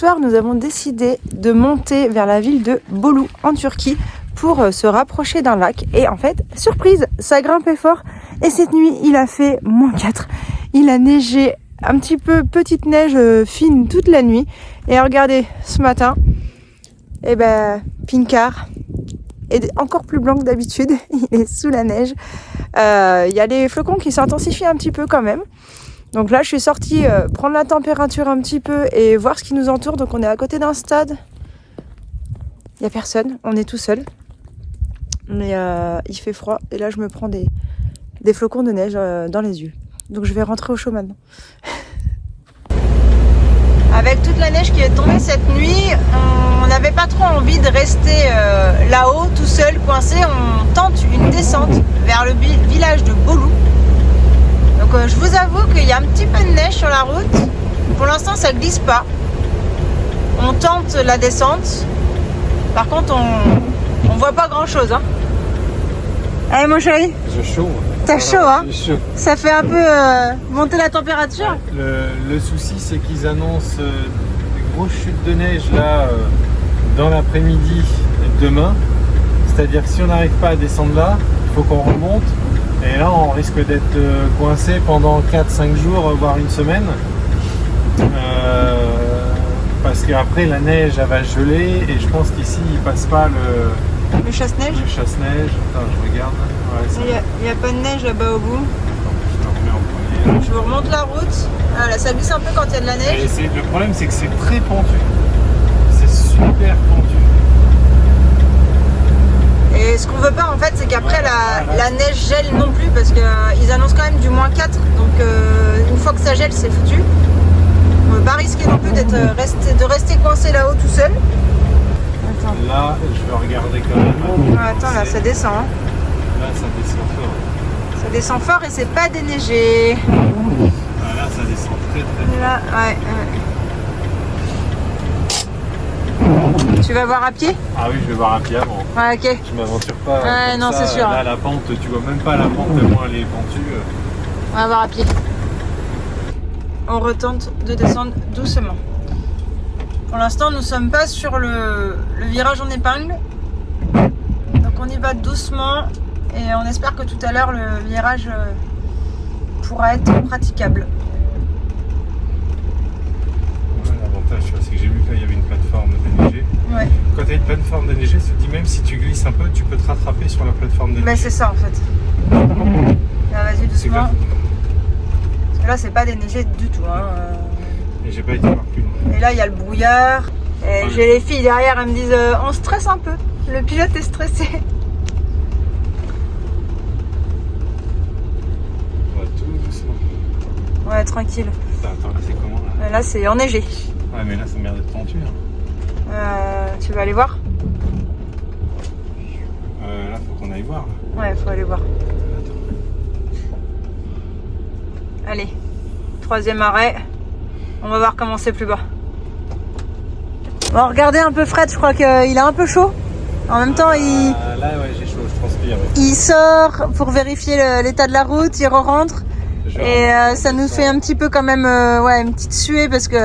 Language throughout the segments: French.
soir, nous avons décidé de monter vers la ville de Bolu en Turquie pour se rapprocher d'un lac. Et en fait, surprise, ça grimpait fort. Et cette nuit, il a fait -4. Il a neigé un petit peu, petite neige fine toute la nuit. Et regardez, ce matin, eh ben, Pinkar est encore plus blanc que d'habitude. Il est sous la neige. Il y a les flocons qui s'intensifient un petit peu quand même. Donc là, je suis sortie prendre la température un petit peu et voir ce qui nous entoure. Donc on est à côté d'un stade. Il n'y a personne, on est tout seul. Mais il fait froid. Et là, je me prends des flocons de neige dans les yeux. Donc je vais rentrer au chaud maintenant. Avec toute la neige qui est tombée cette nuit, on n'avait pas trop envie de rester là-haut, tout seul, coincé. On tente une descente vers le village de Bolu. Donc je vous avoue qu'il y a un petit peu de neige sur la route. Pour l'instant, ça glisse pas. On tente la descente. Par contre, on voit pas grand-chose. Hein. Allez, mon chéri. J'ai chaud. T'as chaud, hein? J'ai chaud. Ça fait un peu monter la température. Le souci, c'est qu'ils annoncent des grosses chutes de neige là dans l'après-midi demain. C'est-à-dire que si on n'arrive pas à descendre là, il faut qu'on remonte. Et là, on risque d'être coincé pendant 4-5 jours, voire une semaine. Parce qu'après, la neige, elle va geler. Et je pense qu'ici, il passe pas Le chasse-neige. le chasse-neige. Attends, je regarde. Ouais, Il n'y a pas de neige là-bas au bout. je le remets en premier. Je vous remonte la route. Ah, là, ça glisse un peu quand il y a de la neige. Et le problème, c'est que c'est très pentu. C'est super pentu. Et ce qu'on veut pas en fait, c'est qu'après la neige gèle non plus, parce qu'ils annoncent quand même du -4. Donc une fois que ça gèle, c'est foutu. On veut pas risquer non plus de rester coincé là-haut tout seul. Attends. Là, je vais regarder quand même. Attends, là, ça descend. Hein. Là, ça descend fort. Ça descend fort et c'est pas déneigé. Ah, là, ça descend très très fort. Là, ouais. Tu vas voir à pied? Ah oui, je vais voir un pied avant. Ouais, ok. Je m'aventure pas. Ouais, comme non, ça. c'est sûr. Là, la pente, tu vois même pas la pente tellement elle est pentue. On va voir à pied. On retente de descendre doucement. Pour l'instant, nous sommes pas sur le virage en épingle. Donc on y va doucement et on espère que tout à l'heure le virage pourra être praticable. Ouais, l'avantage, tu vois, c'est que j'ai vu qu'il y avait une plateforme déneigée. Ouais. Quand tu as une plateforme déneigée, tu te dis même si tu glisses un peu, tu peux te rattraper sur la plateforme déneigée. Ben c'est ça en fait. Là, vas-y C'est doucement. grave. Parce que là, c'est pas déneigé du tout. Hein. Et j'ai pas été voir plus loin. Et là, il y a le brouillard. Et j'ai les filles derrière, elles me disent on stresse un peu. Le pilote est stressé. On va tout doucement. Ouais, tranquille. Attends, là, c'est comment là? Là, c'est enneigé. Ouais, mais là, ça merde d'être pentu. Hein. Tu vas aller voir? Là, faut qu'on aille voir. Là. Ouais, faut aller voir. Attends. Allez, 3e arrêt. On va voir comment c'est plus bas. Bon, regardez un peu Fred, je crois qu'il est un peu chaud. En même temps, Là, ouais, j'ai chaud, je transpire. Ouais. il sort pour vérifier l'état de la route, il re-rentre. Et ça nous fait un petit peu quand même une petite suée parce que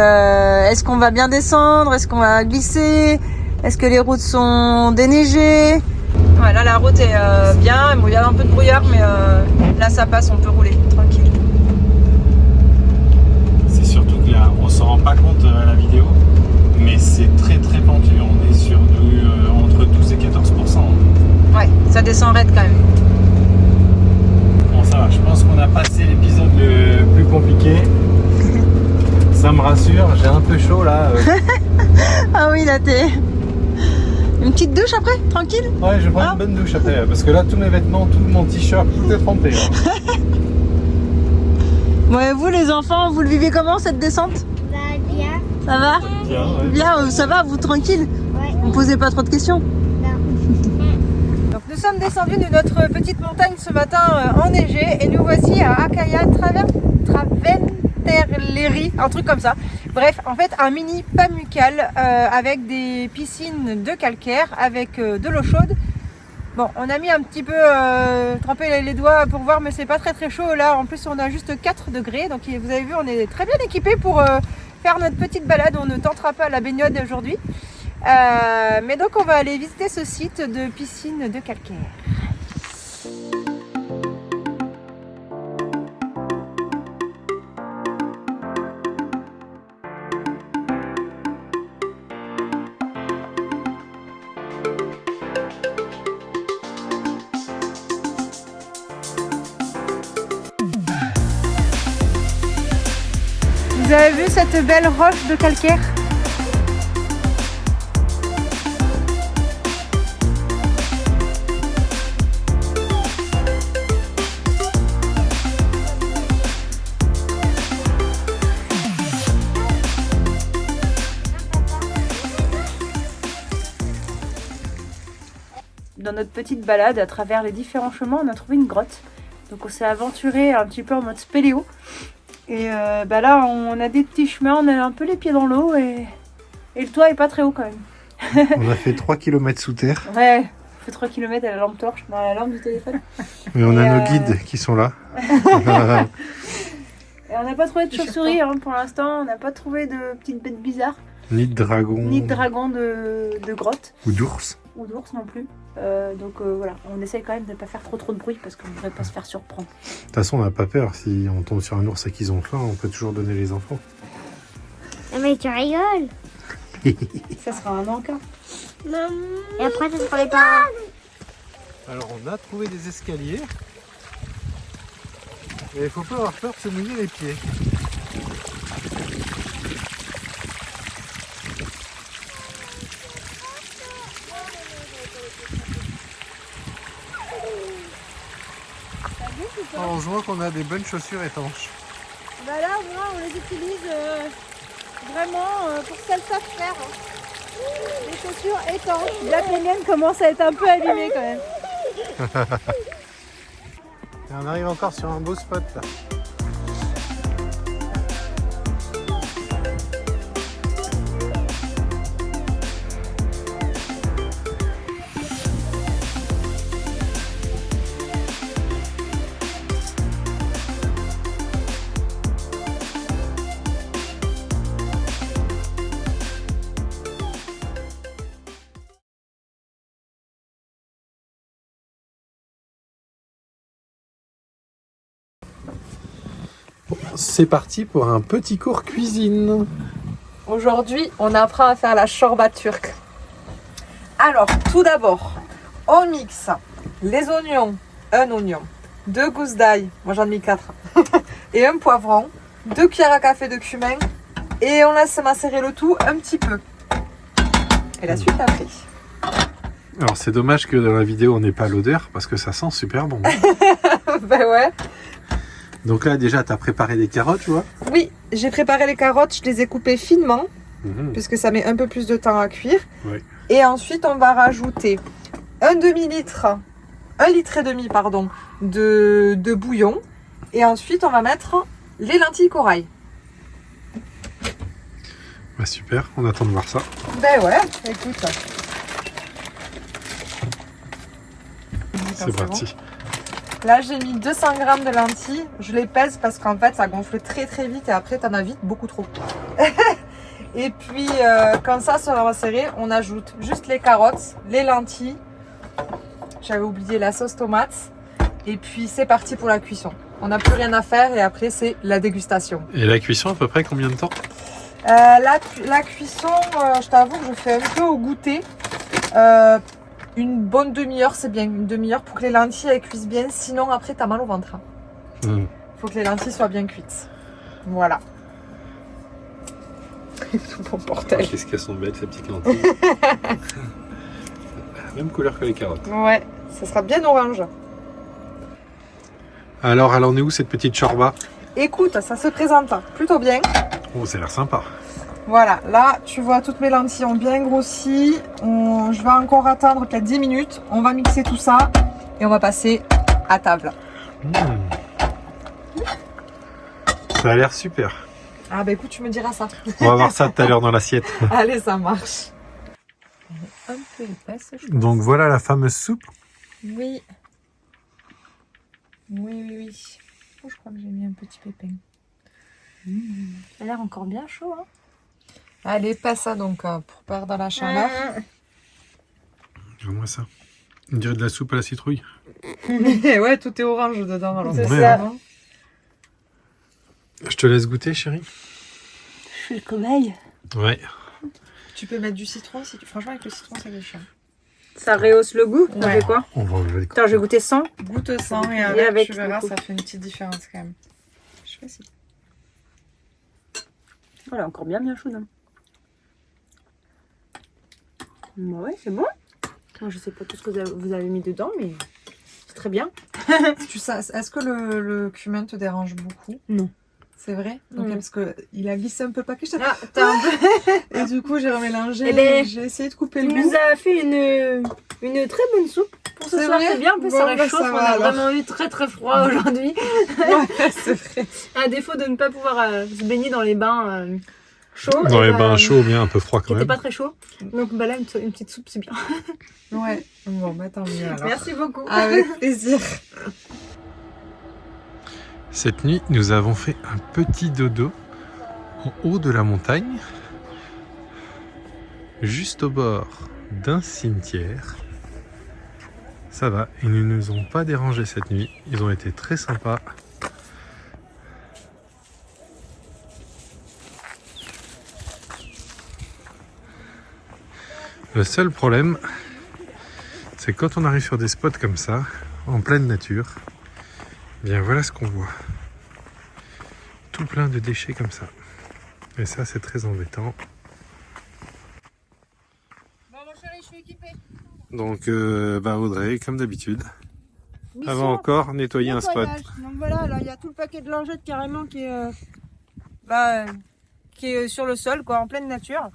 est-ce qu'on va bien descendre? Est-ce qu'on va glisser? Est-ce que les routes sont déneigées? Ouais, là la route est bien, bon, il y a un peu de brouillard mais là ça passe, on peut rouler tranquille. C'est surtout que là, on s'en rend pas compte à la vidéo, mais c'est très très pentu. On est sur entre 12 et 14%. Ouais, ça descend raide quand même. Bon, ça va, je pense qu'on a passé l'épisode le plus compliqué. Ça me rassure, j'ai un peu chaud là. Ah oui, là t'es... Une petite douche après, tranquille? Ouais, je prends une bonne douche après, parce que là, tous mes vêtements, tout mon t-shirt, tout est trempé. Hein. Ouais, vous les enfants, vous le vivez comment cette descente? Bah bien. Ça va? Bien, ouais. Bien, ça va, vous tranquille? Ouais. Vous posez pas trop de questions? Non. Donc nous sommes descendus de notre petite montagne ce matin enneigée et nous voici à Akaya Traventerleri, un truc comme ça. Bref, en fait un mini Pamukkale avec des piscines de calcaire, avec de l'eau chaude. Bon, on a mis un petit peu trempé les doigts pour voir, mais c'est pas très chaud. Là, en plus, on a juste 4 degrés. Donc, vous avez vu, on est très bien équipés pour faire notre petite balade. On ne tentera pas la baignade aujourd'hui. Mais donc on va aller visiter ce site de piscine de calcaire. Vous avez vu cette belle roche de calcaire? Dans notre petite balade à travers les différents chemins, on a trouvé une grotte. Donc on s'est aventuré un petit peu en mode spéléo. Et là, on a des petits chemins, on a un peu les pieds dans l'eau et le toit est pas très haut quand même. On a fait 3 km sous terre. Ouais, on fait 3 km à la lampe torche, dans la lampe du téléphone. Mais on a nos guides qui sont là. Et on n'a pas trouvé de chauve-souris pour l'instant, on n'a pas trouvé de petites bêtes bizarres. Ni de dragon. Ni de dragon de grotte. Ou d'ours. Ou d'ours non plus. Voilà, on essaye quand même de ne pas faire trop de bruit parce qu'on ne voudrait pas se faire surprendre. De toute façon, on n'a pas peur. Si on tombe sur un ours et qu'ils ont faim, on peut toujours donner les enfants. Mais tu rigoles. Ça sera un encas. Et après, ça sera les parents. Alors, on a trouvé des escaliers. Et il faut pas avoir peur de se mouiller les pieds. Heureusement qu'on a des bonnes chaussures étanches. Bah là, moi, on les utilise vraiment pour ce qu'elles savent faire. Les chaussures étanches. La mienne commence à être un peu abîmée quand même. Et on arrive encore sur un beau spot là. C'est parti pour un petit cours cuisine. Aujourd'hui, on apprend à faire la chorba turque. Alors, tout d'abord, on mixe les oignons, un oignon, 2 gousses d'ail, moi j'en ai mis 4, et un poivron, 2 cuillères à café de cumin, et on laisse macérer le tout un petit peu. Et la suite après. Alors c'est dommage que dans la vidéo on n'ait pas l'odeur parce que ça sent super bon. Ben ouais. Donc là déjà tu as préparé des carottes, tu vois? Oui, j'ai préparé les carottes, je les ai coupées finement, puisque ça met un peu plus de temps à cuire. Oui. Et ensuite on va rajouter un demi-litre, 1,5 litre pardon, de bouillon. Et ensuite on va mettre les lentilles corail. Bah super, on attend de voir ça. Ben ouais, écoute. C'est parti. Bon. Là j'ai mis 200 g de lentilles, je les pèse parce qu'en fait ça gonfle très très vite et après t'en as vite beaucoup trop. Et puis quand ça sera macéré, on ajoute juste les carottes, les lentilles, j'avais oublié la sauce tomate et puis c'est parti pour la cuisson. On n'a plus rien à faire et après c'est la dégustation. Et la cuisson à peu près combien de temps? La cuisson, je t'avoue que je fais un peu au goûter. Une bonne demi-heure, c'est bien. Une demi-heure pour que les lentilles elles cuisent bien. Sinon, après, t'as mal au ventre. Faut que les lentilles soient bien cuites. Voilà. Tout bon portail. Oh, qu'est-ce qu'elles sont belles ces petites lentilles. Même couleur que les carottes. Ouais, ça sera bien orange. Alors, elle en est où cette petite chorba? Écoute, ça se présente plutôt bien. Oh, ça a l'air sympa. Voilà, là, tu vois, toutes mes lentilles ont bien grossi. Je vais encore attendre peut-être 10 minutes. On va mixer tout ça et on va passer à table. Ça a l'air super. Ah bah écoute, tu me diras ça. On va voir ça tout à l'heure dans l'assiette. Allez, ça marche. Elle est un peu épaisse, je pense. Donc voilà la fameuse soupe. Oui. Oui. Oh, je crois que j'ai mis un petit pépin. Ça a l'air encore bien chaud. Hein. Allez, pas ça donc, pour perdre la chaleur. Regarde-moi ça. On dirait de la soupe à la citrouille. Ouais, tout est orange dedans. Alors C'est Ouais. ça. non. Je te laisse goûter, chérie. Je fais le cobaye. Ouais. Tu peux mettre du citron si tu... Franchement, avec le citron, ça déchire. Ça rehausse le goût. Ça Ouais. fait quoi? On va enlever les Attends, je vais goûter sans. Goûte sans et Et avec, avec, tu verras, du coup. ça fait une petite différence quand même. Je fais si. Voilà, encore bien chaud. Hein. Bah ouais, c'est bon. Moi, je sais pas tout ce que vous avez mis dedans, mais c'est très bien. Est-ce que le cumin te dérange beaucoup? Non. C'est vrai? Ok, Non. parce qu'il a glissé un peu le paquet. Ah, t'as un peu... Et du coup, j'ai remélangé. Eh ben, J'ai essayé de couper Tu le nous goût. as fait une très bonne soupe pour ce C'est soir. vrai. C'est bien, en plus Bon, ça bah, réchauffe. ça On va, a alors. vraiment eu très très froid aujourd'hui. Ouais, c'est vrai. À défaut de ne pas pouvoir se baigner dans les bains chauds. Dans et les bah, bains chauds, bien un peu froid Qui quand n'étaient même. pas très chauds. Donc bah là, une petite soupe, c'est bien. Ouais. Bon, bah tant mieux alors. Merci beaucoup. Avec plaisir. Cette nuit, nous avons fait un petit dodo en haut de la montagne, juste au bord d'un cimetière. Ça va, ils ne nous ont pas dérangés cette nuit. Ils ont été très sympas. Le seul problème, c'est quand on arrive sur des spots comme ça, en pleine nature, bien voilà ce qu'on voit. Tout plein de déchets comme ça. Et ça, c'est très embêtant. Bon, mon chéri, je suis équipée. Donc, Audrey, comme d'habitude, elle va encore nettoyer un spot. Donc voilà, là il y a tout le paquet de lingettes carrément qui est, qui est sur le sol, quoi, en pleine nature.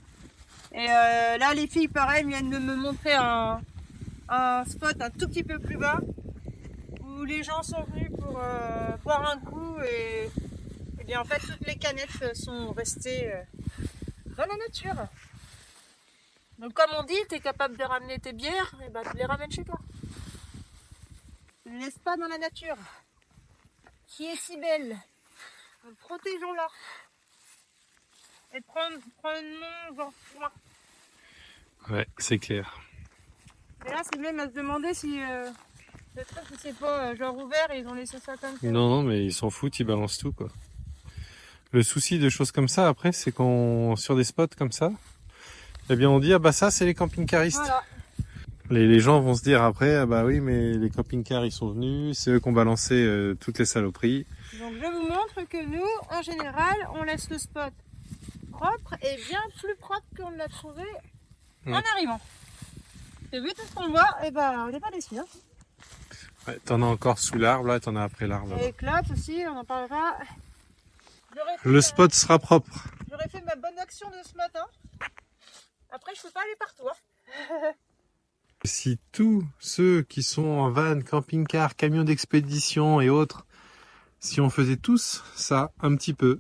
Et là les filles, pareil, viennent de me montrer un spot un tout petit peu plus bas où les gens sont venus pour boire un coup et bien en fait toutes les canettes sont restées dans la nature. Donc comme on dit, tu es capable de ramener tes bières, et bah tu les ramènes chez toi. Ne laisse pas dans la nature, qui est si belle. Protégeons-la. Et prenons-en soin. Ouais, c'est clair. Et là, c'est même à se demander si le truc, c'est pas genre ouvert et ils ont laissé ça comme ça. Non, non, mais ils s'en foutent, ils balancent tout, quoi. Le souci de choses comme ça, après, c'est qu'on, sur des spots comme ça, eh bien, on dit, ah bah ça, c'est les camping-caristes. Voilà. Les gens vont se dire après, ah bah oui, mais les camping-cars, ils sont venus, c'est eux qui ont balancé toutes les saloperies. Donc je vous montre que nous, en général, on laisse le spot propre et bien plus propre qu'on l'a trouvé en Ouais. arrivant. Et vu tout ce qu'on voit, et ben on n'est pas déçus. Hein. Ouais, t'en as encore sous l'arbre, là, t'en as après l'arbre. Et éclate aussi, on en parlera. J'aurais fait Le spot sera propre. J'aurais fait ma bonne action de ce matin. Après, je peux pas aller partout. Hein. Si tous ceux qui sont en van, camping-car, camions d'expédition et autres, si on faisait tous ça un petit peu,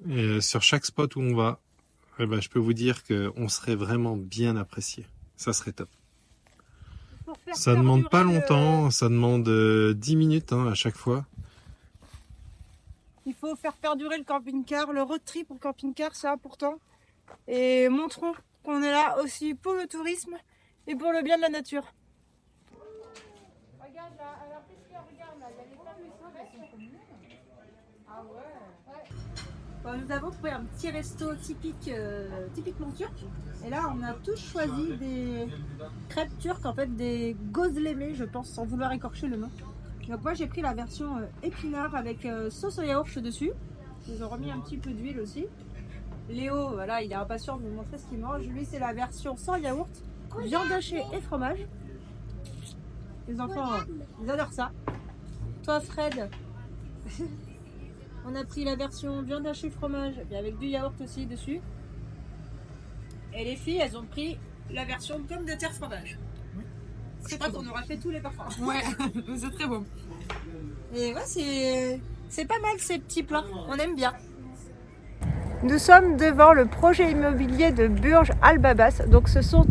et sur chaque spot où on va, eh ben, je peux vous dire qu'on serait vraiment bien apprécié. Ça serait top. Pour faire Ça demande pas perdurer longtemps, ça demande 10 minutes à chaque fois. Il faut faire perdurer le camping-car, le road trip au camping-car, c'est important. Et montrons qu'on est là aussi pour le tourisme et pour le bien de la nature. Regarde là, alors qu'est-ce qu'il y a, regarde là, il y a les fameuses sauvages, elles sont mignonnes. Ah ouais. Bon, nous avons trouvé un petit resto typiquement turc. Et là, on a tous choisi des crêpes turques, en fait des gozleme, je pense, sans vouloir écorcher le nom. Donc moi, j'ai pris la version épinard avec sauce au yaourt dessus. Ils ont remis un petit peu d'huile aussi. Léo, voilà, il est impatient de me montrer ce qu'il mange. Lui, c'est la version sans yaourt, viande hachée et fromage. Les enfants, ils adorent ça. Toi, Fred, on a pris la version viande hachée fromage, et avec du yaourt aussi dessus. Et les filles, elles ont pris la version pomme de terre fromage. Je crois qu'on aura fait tous les parfums. Ouais, c'est très bon. Et ouais, c'est pas mal ces petits plats, on aime bien. Nous sommes devant le projet immobilier de Burj Al Babas. Donc ce sont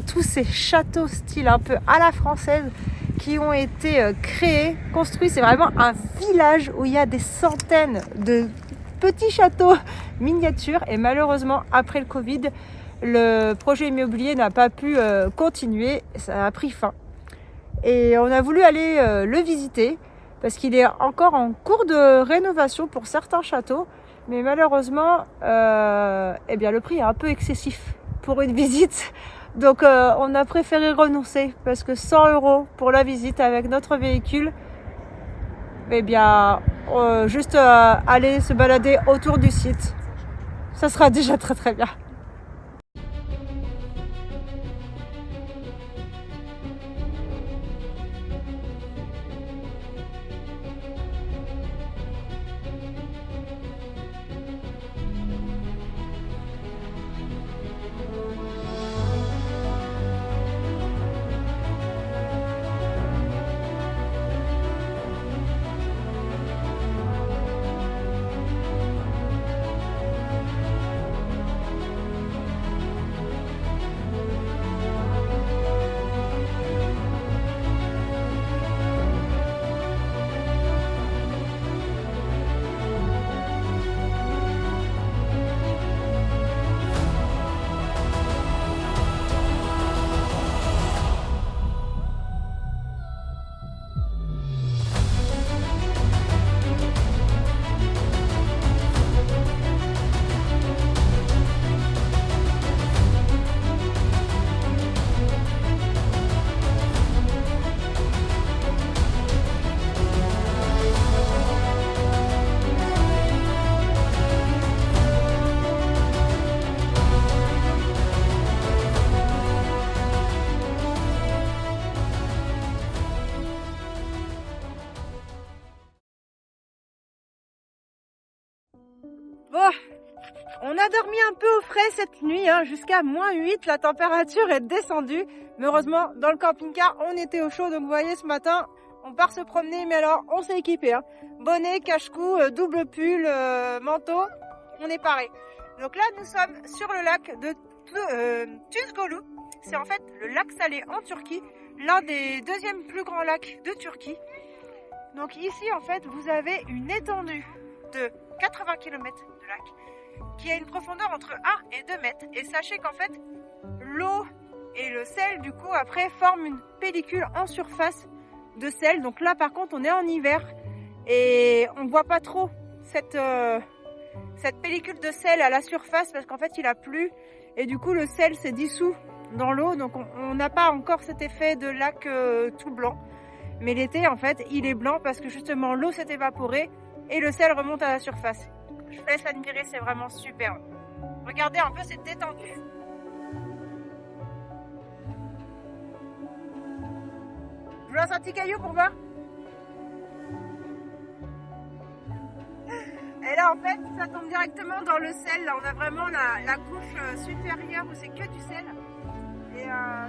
tous ces châteaux style un peu à la française qui ont été créés, construits. C'est vraiment un village où il y a des centaines de petits châteaux miniatures. Et malheureusement, après le Covid, le projet immobilier n'a pas pu continuer. Ça a pris fin. Et on a voulu aller le visiter parce qu'il est encore en cours de rénovation pour certains châteaux. Mais malheureusement, eh bien, le prix est un peu excessif pour une visite. Donc on a préféré renoncer parce que 100 € pour la visite avec notre véhicule, eh bien, juste aller se balader autour du site, ça sera déjà très très bien. Bon, on a dormi un peu au frais cette nuit, hein, jusqu'à -8, la température est descendue. Mais heureusement, dans le camping-car, on était au chaud. Donc vous voyez, ce matin, on part se promener, mais alors on s'est équipé. Hein. Bonnet, cache-cou, double pull, manteau, on est paré. Donc là, nous sommes sur le lac de Tuzgolu. C'est en fait le lac salé en Turquie, l'un des deuxièmes plus grands lacs de Turquie. Donc ici, en fait, vous avez une étendue de 80 km de lac qui a une profondeur entre 1 et 2 mètres. Et sachez qu'en fait, l'eau et le sel, du coup, après, forment une pellicule en surface de sel. Donc là, par contre, on est en hiver et on ne voit pas trop cette pellicule de sel à la surface parce qu'en fait, il a plu et du coup, le sel s'est dissous dans l'eau. Donc, on n'a pas encore cet effet de lac tout blanc. Mais l'été, en fait, il est blanc parce que justement, l'eau s'est évaporée et le sel remonte à la surface. Je vous laisse admirer, c'est vraiment superbe. Regardez un peu cette étendue. Je vous lance un petit caillou pour voir. Et là, en fait, ça tombe directement dans le sel. Là, on a vraiment la couche supérieure où c'est que du sel. Et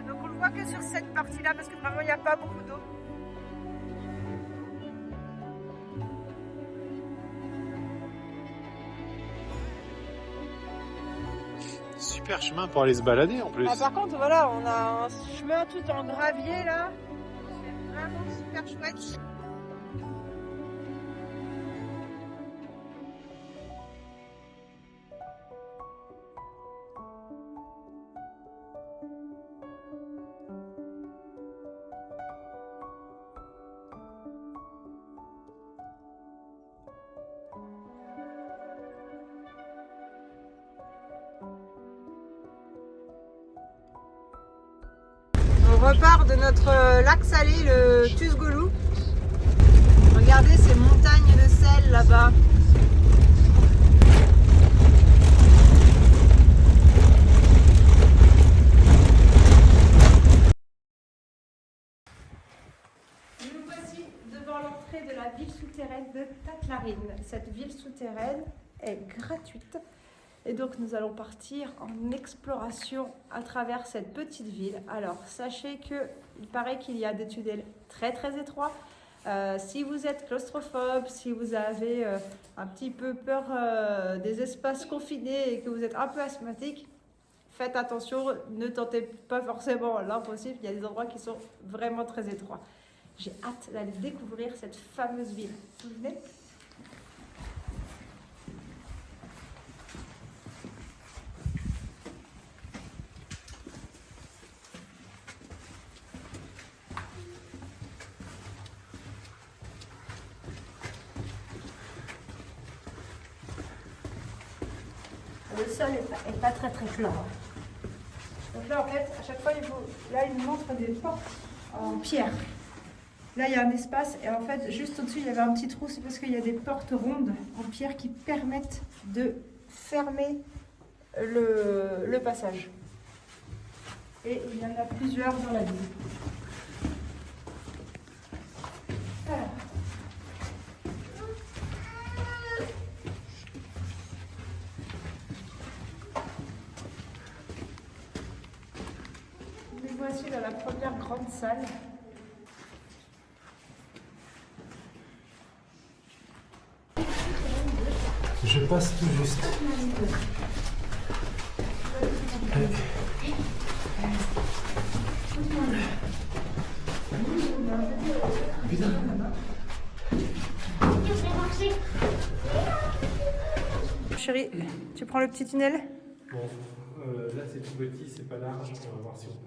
donc, on le voit que sur cette partie-là parce que vraiment, il n'y a pas beaucoup d'eau. Super chemin pour aller se balader en plus. Ah, par contre, voilà, on a un chemin tout en gravier là. C'est vraiment super chouette. On repart de notre lac salé, le Tuzgolu. Regardez ces montagnes de sel là-bas. Nous voici devant l'entrée de la ville souterraine de Tatlarine. Cette ville souterraine est gratuite. Et donc nous allons partir en exploration à travers cette petite ville. Alors sachez qu'il paraît qu'il y a des tunnels très très étroits. Si vous êtes claustrophobe, si vous avez un petit peu peur des espaces confinés et que vous êtes un peu asthmatique, faites attention, ne tentez pas forcément l'impossible. Il y a des endroits qui sont vraiment très étroits. J'ai hâte d'aller découvrir cette fameuse ville. Vous venez ? Le sol est pas très plat. Donc là, en fait, à chaque fois, il nous montre des portes en pierre. Là, il y a un espace et en fait, juste au-dessus, il y avait un petit trou. C'est parce qu'il y a des portes rondes en pierre qui permettent de fermer le passage. Et il y en a plusieurs dans la ville. Voilà. Nous voici dans la première grande salle. Je passe tout juste. Putain. Chérie, tu prends le petit tunnel? Bon, là c'est tout petit, c'est pas large, on va voir si on passe.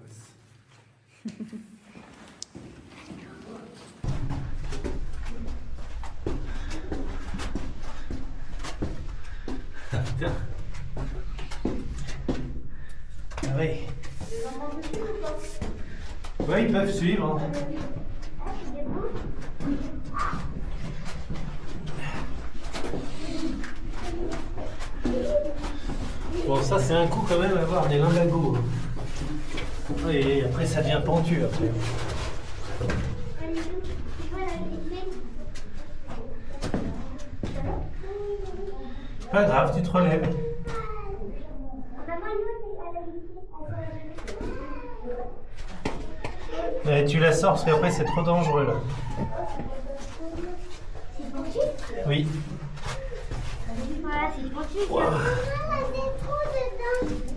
Putain. Ah oui. Ouais, ils peuvent suivre. Hein. Bon, ça c'est un coup quand même à avoir des lindagos. Et après ça devient pentu après. Pas grave, tu te relèves. Mais tu la sors parce qu'après c'est trop dangereux là. Oui. Voilà, c'est pentu. Wow.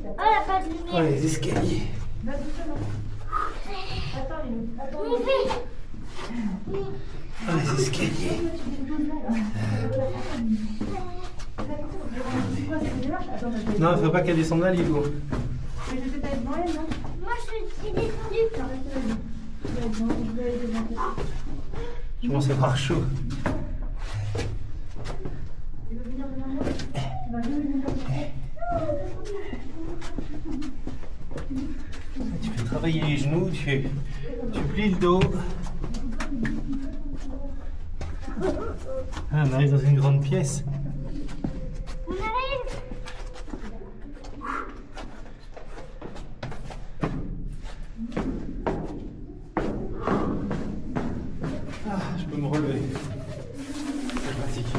Oh, la pas de lumière. Oh, les escaliers. Oh, les escaliers. Non, il faut pas qu'elle descende là, Ligo. Moi, je suis descendue. Je commence à avoir chaud. Tu fais travailler les genoux, tu plies le dos. Ah, on arrive dans une grande pièce. On arrive. Ah, je peux me relever. C'est pratique.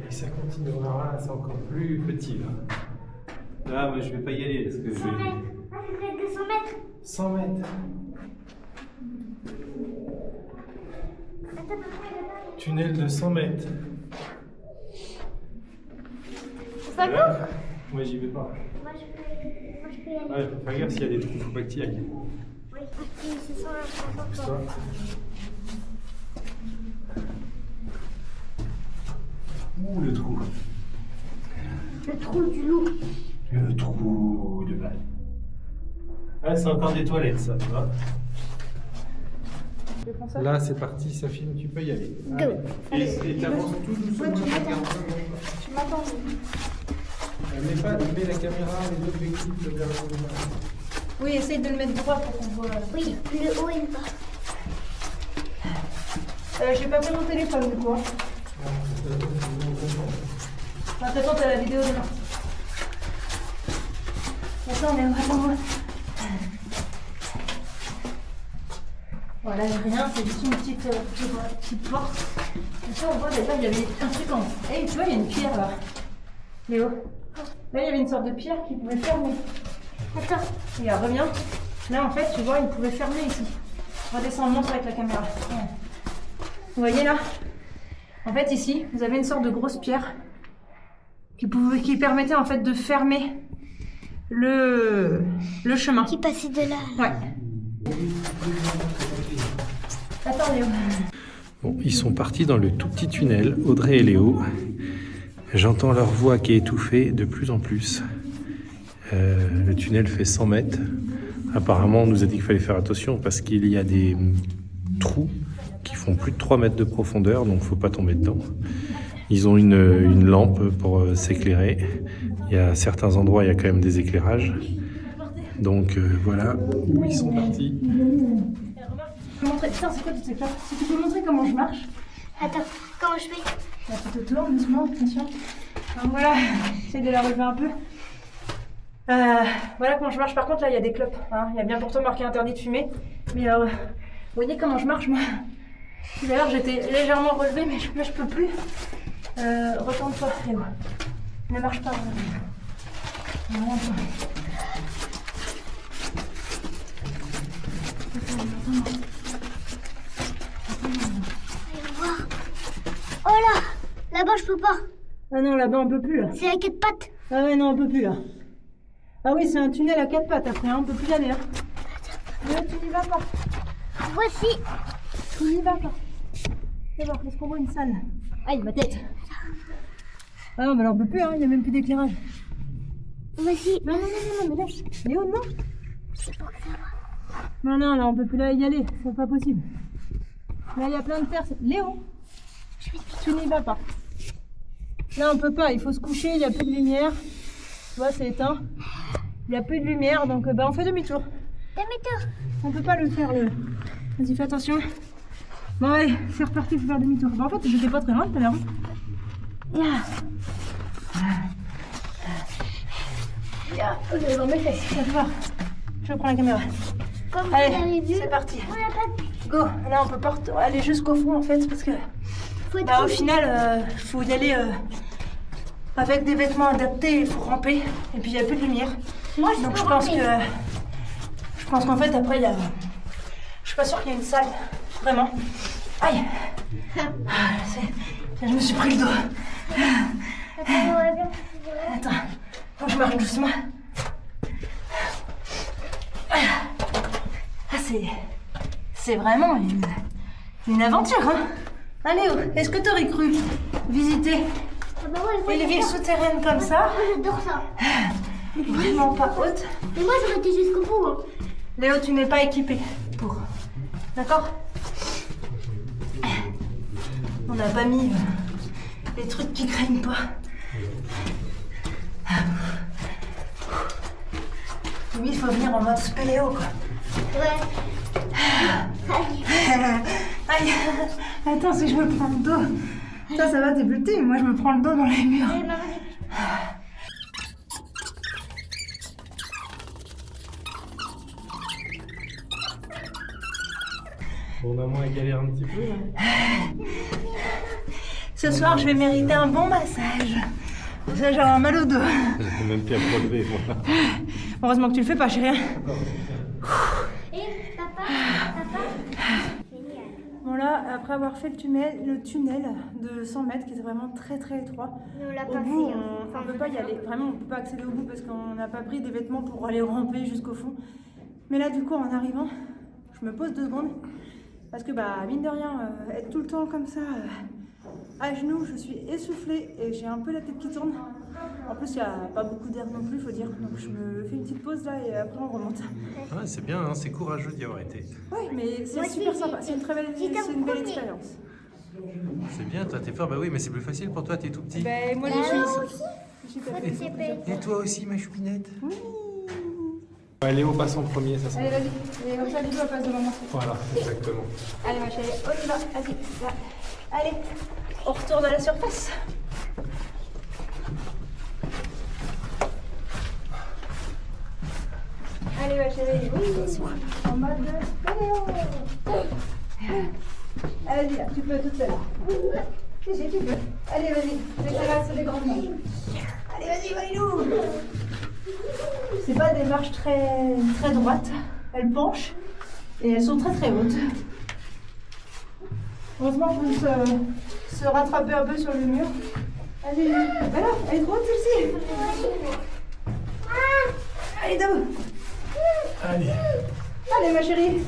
Et ça continuera, c'est encore plus petit là. Là, moi je vais pas y aller parce que 100 mètres. Ah, c'est près de 200 mètres. 100 mètres. Tunnel de 100 mètres. Ça Là, court. moi j'y vais pas. Moi, je peux y aller. Ouais, faut faire gaffe s'il y a des trous, faut pas que tu y ailles. Oui, c'est ça. Pousse-toi. Ouh, le trou. Le trou du loup. Le trou de balle. Ah, c'est encore des toilettes, ça, tu vois. Là, c'est parti, ça filme, tu peux y aller. Go. Et t'avances tout doucement. Tu m'attends. Mets la caméra, les objectifs vers le bas. Oui, essaye de le mettre droit pour qu'on voit. Oui, le haut et le bas. J'ai pas pris mon téléphone du coup. Hein. De toute façon, t'as la vidéo demain. Attends, mais vraiment. Voilà, rien, c'est juste une petite porte. Et ça, on voit déjà, il y avait un truc en. Eh, tu vois, il y a une pierre là. Léo. Là, il y avait une sorte de pierre qui pouvait fermer. Attends. Regarde, reviens. Là, en fait, tu vois, il pouvait fermer ici. Redescends, montre avec la caméra. Ouais. Vous voyez là? En fait, ici, vous avez une sorte de grosse pierre qui permettait en fait de fermer le chemin. Qui passait de là. Ouais. Attends Léo. Bon, ils sont partis dans le tout petit tunnel, Audrey et Léo. J'entends leur voix qui est étouffée de plus en plus. Le tunnel fait 100 mètres. Apparemment, on nous a dit qu'il fallait faire attention parce qu'il y a des trous qui font plus de 3 mètres de profondeur, donc faut pas tomber dedans. Ils ont une lampe pour s'éclairer. Il y a certains endroits, il y a quand même des éclairages. Donc voilà où ils sont partis. Putain, c'est quoi toutes ces clopes? Si tu peux montrer comment je marche. Attends, comment je fais? Là, tu te tournes doucement, attention. Donc voilà, j'essaie de la relever un peu. Voilà comment je marche. Par contre, là, il y a des clopes. Hein. Il y a bien pourtant marqué interdit de fumer. Mais vous voyez comment je marche, moi. D'ailleurs, j'étais légèrement relevée, mais là, je peux plus. Retourne-toi, Léo. Ne marche pas. Retourne-toi. Oh là! Là-bas, je peux pas. Ah non, là-bas, on peut plus, là. C'est à 4 pattes. Ah ouais, non, on peut plus, là. Ah oui, c'est un tunnel à 4 pattes, après, hein. On peut plus y aller, hein. Mais tu n'y vas pas. Voici. Tu n'y vas pas. C'est bon, est-ce qu'on voit une salle? Aïe, ma tête. Ah non, mais là, on peut plus, hein. Il n'y a même plus d'éclairage. Voici. Non, mais lâche. Léo, non. Non, là, on peut plus là y aller. C'est pas possible. Là, il y a plein de terre. Léo, tu n'y vas pas. Là, on peut pas. Il faut se coucher. Il n'y a plus de lumière. Tu vois, c'est éteint. Il n'y a plus de lumière. Donc, on fait demi-tour. Demi-tour. On peut pas le faire, le... Vas-y, fais attention. Bon, allez, c'est reparti. Il faut faire demi-tour. Bon, en fait, j'étais pas très loin tout à l'heure. Allez, dans mes fesses. Ça te va. Je prends la caméra. Comme vous Allez, avez vu. c'est parti. On n'a pas de... Go. Là, on peut pas aller jusqu'au fond en fait parce que Faut être au final, faut y aller avec des vêtements adaptés. Il faut ramper et puis il y a plus de lumière. Moi, je Donc peux je pense ramper. qu'en fait après il y a. Je suis pas sûre qu'il y ait une salle vraiment. Aïe. Je me suis pris le dos. Attends, faut que je marche doucement. Ah, c'est vraiment une aventure, hein. Allez, est-ce que t'aurais cru visiter Ah bah ouais, moi, les villes j'adore. souterraines comme ça? Moi, j'adore ça. Vraiment pas hautes. Mais moi, j'aurais été jusqu'au bout. Hein. Léo, tu n'es pas équipé pour. D'accord? On n'a pas mis les trucs qui craignent pas. Oui, il faut venir en mode spéléo, quoi. Ouais. Aïe. Attends, si je me prends le dos. Ça va, t'es plus petit, mais moi je me prends le dos dans les murs. Allez, maman. Bon, maman, elle galère un petit peu. Hein. Ce soir, je vais mériter un bon massage. Ça, j'ai un mal au dos. J'ai même plus à me relever, moi. Heureusement que tu le fais pas, chérie. Et papa. Génial. Bon là, après avoir fait le tunnel de 100 mètres, qui était vraiment très très étroit, Mais on l'a au pas bout, fait. Hein. on ne peut pas y aller. Vraiment, on ne peut pas accéder au bout parce qu'on n'a pas pris des vêtements pour aller ramper jusqu'au fond. Mais là, du coup, en arrivant, je me pose 2 secondes. Parce que, mine de rien, être tout le temps comme ça, à genoux, je suis essoufflée et j'ai un peu la tête qui tourne. En plus, il n'y a pas beaucoup d'air non plus, il faut dire. Donc, je me fais une petite pause là et après, on remonte. Ouais, c'est bien, hein, c'est courageux d'y avoir été. Oui, mais c'est Moi super aussi, sympa. C'est une très belle, j'étais c'est une belle en premier. expérience. C'est bien, toi, t'es fort. Bah oui, mais c'est plus facile pour toi, t'es tout petit. Moi, je suis pas Et toi aussi, ma choupinette. Oui. Léo passe en premier, ça sent. Allez, vas-y. Et comme ça, les deux passent devant moi. Voilà, exactement. Allez, ma chérie, on y va. Vas-y, là. Allez, on retourne à la surface. Allez, ma chérie, oui. En mode spéléo. Allez, là, tu peux toute seule. Si, tu peux. Allez, vas-y. Décalage sur les grandes marches. Allez, vas-y, Maïlou. C'est pas des marches très, très droites. Elles penchent et elles sont très très hautes. Heureusement, je peux se rattraper un peu sur le mur. Vas-y, bah là, elle est trop haute celle-ci. Allez, Dao. Allez. Allez, ma chérie.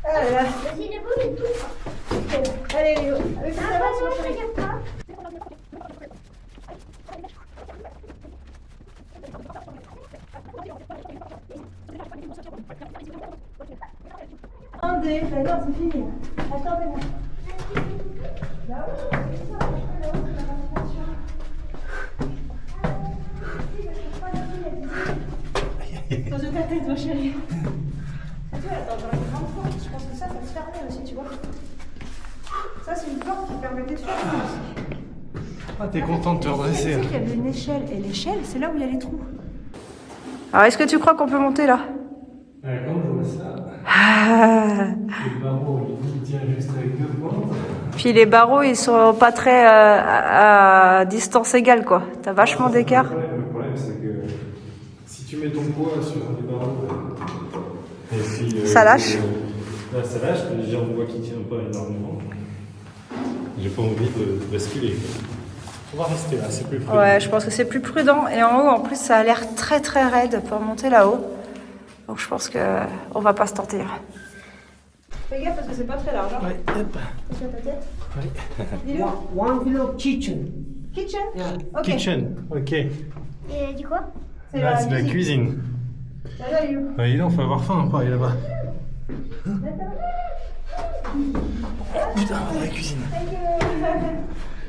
Ah là là. Vas-y, il est beau, il tout. Allez, Léo. Avec Ah, ça, bah ma non, chérie. regarde pas. Attendez, non, c'est fini. Attendez-moi. Pose ta tête, ma chérie. Tu vois, attends, j'aurais une grande porte. Je pense que ça se fermait aussi, tu vois. Ça, c'est une porte qui permettait de fermer aussi. Ah, t'es content de te redresser. Tu sais qu'il y avait une échelle, et l'échelle, c'est là où il y a les trous. Alors, est-ce que tu crois qu'on peut monter là? Quand je vois ça, Ah. le barreau, il tient juste avec 2 pentes. Puis les barreaux, ils sont pas très à distance égale, quoi. T'as vachement d'écart. Le problème, c'est que si tu mets ton poids sur les barreaux, et puis, Ça lâche. Là, ça lâche, les gens voient qu'il tient pas énormément. J'ai pas envie de basculer. On va rester là, c'est plus prudent. Ouais, je pense que c'est plus prudent. Et en haut, en plus, ça a l'air très très raide pour monter là-haut. Donc je pense que on va pas se tenter. Fais gaffe parce que c'est pas très large. Hein. Ouais, hop. Sur ta tête. Ouais. Dis-le. One below kitchen. Kitchen. Yeah. Ok. Kitchen, ok. Et elle dit quoi? Là, c'est la cuisine. Là, Léo. Ouais, dis donc, faut avoir faim pour aller là-bas. Putain, on est dans la cuisine.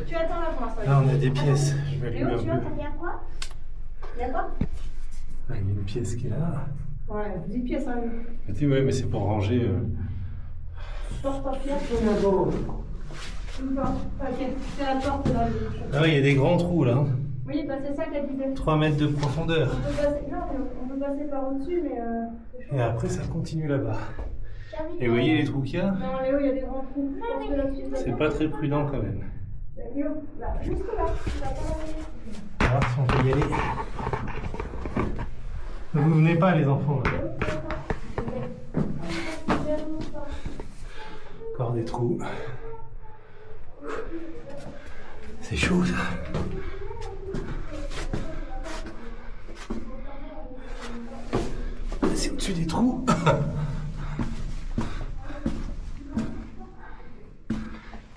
Tu attends là pour l'instant. Là, on a des pièces. Je vais Léo, allumer tu un vois, peu. Il y a quoi? Il y a quoi? Ah, il y a une pièce qui est là. Ouais, 10 pièces, hein. Petit, ouais, mais c'est pour ranger. Porte-papier. On a beau. Une porte. Ok, c'est la porte là. Ah oui, il y a des grands trous là. Oui, bah c'est ça qu'elle disait. 3 mètres de profondeur. On peut passer, non, mais on peut passer par au-dessus, mais c'est chaud. Et après, ça continue là-bas. Et vous voyez les trous qu'il y a? Non, Léo, il y a des grands trous. Je pense que là-dessus, C'est pas très prudent quand même. Léo, là, juste là. Tu vas pas l'enlever. On va voir si on peut y aller. Vous venez pas, les enfants. Là. Encore des trous. C'est chaud ça. C'est au-dessus des trous.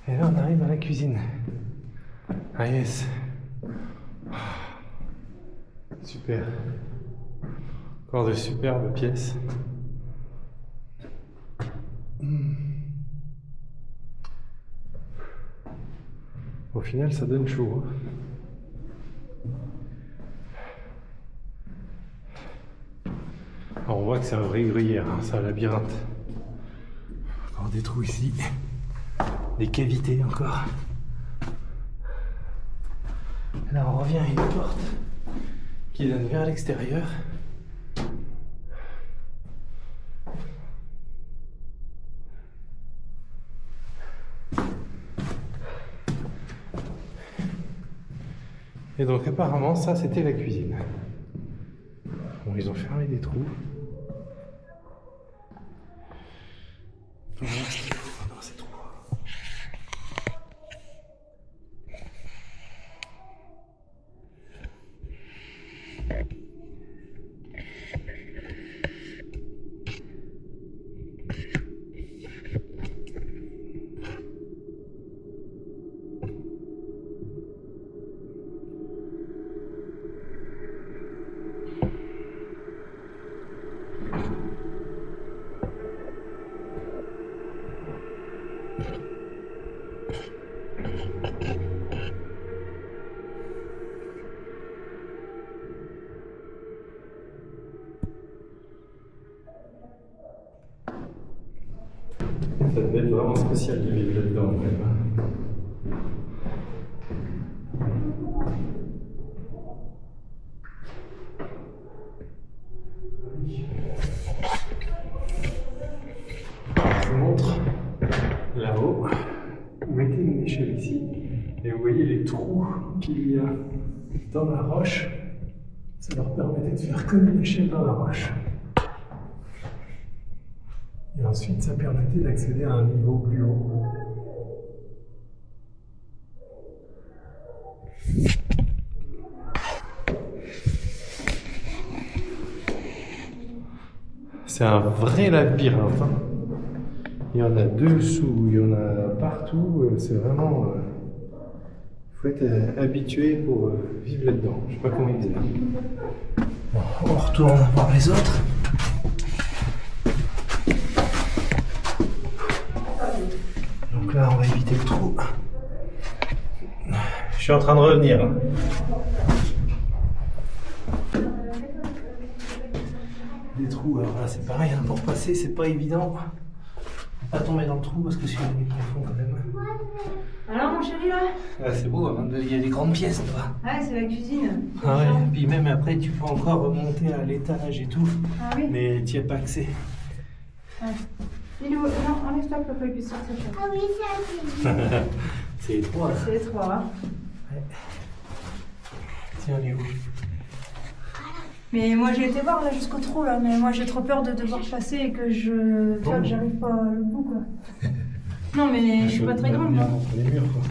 Et là on arrive à la cuisine. Ah yes. Super. Encore de superbes pièces. Au final, ça donne chaud. Alors, on voit que c'est un vrai gruyère, hein, c'est un labyrinthe. Encore des trous ici. Des cavités encore. Là, on revient à une porte qui donne vers l'extérieur. Et donc apparemment ça c'était la cuisine. Bon, ils ont fermé des trous. Dans ces trous. Ça devait être vraiment spécial de vivre là-dedans quand même. Je vous montre là-haut. Vous mettez une échelle ici et vous voyez les trous qu'il y a dans la roche. Ça leur permettait de faire comme une échelle dans la roche. Et ensuite, ça permettait d'accéder à un niveau plus haut. C'est un vrai labyrinthe. Hein. Il y en a dessous, il y en a partout. C'est vraiment. Il faut être habitué pour vivre là-dedans. Je sais pas comment ils faisaient. Bon, on retourne voir les autres. Donc là, on va éviter le trou. Je suis en train de revenir. Hein. Des trous, alors là c'est pareil, hein, pour passer c'est pas évident. Faut pas tomber dans le trou parce que celui-là il est profond quand même. Alors mon chéri là? Ah, c'est beau, hein, il y a des grandes pièces là-bas. Ouais, c'est la cuisine. Ah ouais, puis même après tu peux encore remonter à l'étage et tout, Ah oui. mais tu n'y as pas accès. Ouais. Il est où? Non, enlève-toi pour qu'il puisse sortir. Ah oui, c'est la cuisine. C'est étroit là. C'est étroit. Hein. Ouais. Tiens, on est où? Mais moi j'ai été voir là jusqu'au trou là, mais moi j'ai trop peur de devoir passer et que je. Tu vois, que j'arrive pas au bout quoi. Non mais je suis pas très grande moi. Entre les murs quoi.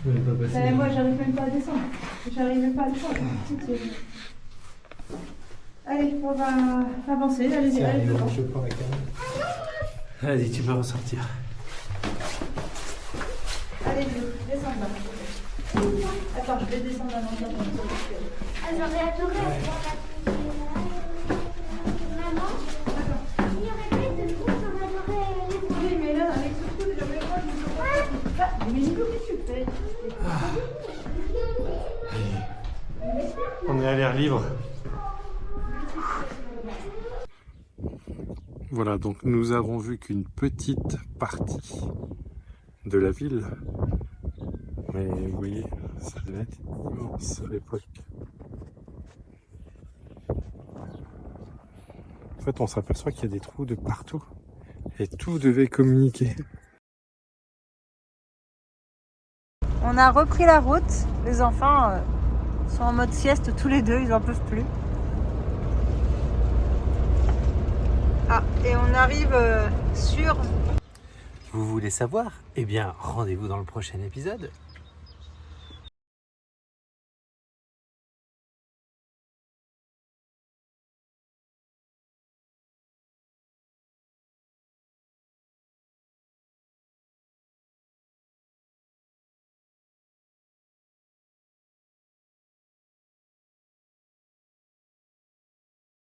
Je peux pas passer. Moi j'arrive même pas à descendre. J'arrive même pas à descendre. Allez, on va avancer. Allez-y, Tiens, allez allez, devant. je prends la caméra. Vas-y, tu peux ressortir. Allez, descends là. Attends, je vais descendre là. Ah, j'aurais adoré voir la cuisine. Maman, il y aurait plus de trous, j'aurais adoré les voir. Oui, mais là, avec ce trou, déjà, moi, je me sens pas. Ah, mais dis-nous qu'est-ce que tu fais? On est à l'air libre. Voilà, donc nous avons vu qu'une petite partie de la ville. Mais vous voyez, ça devait être immense à l'époque. En fait, on s'aperçoit qu'il y a des trous de partout. Et tout devait communiquer. On a repris la route. Les enfants sont en mode sieste tous les deux, ils en peuvent plus. Ah, et on arrive sur... Vous voulez savoir? Eh bien, rendez-vous dans le prochain épisode.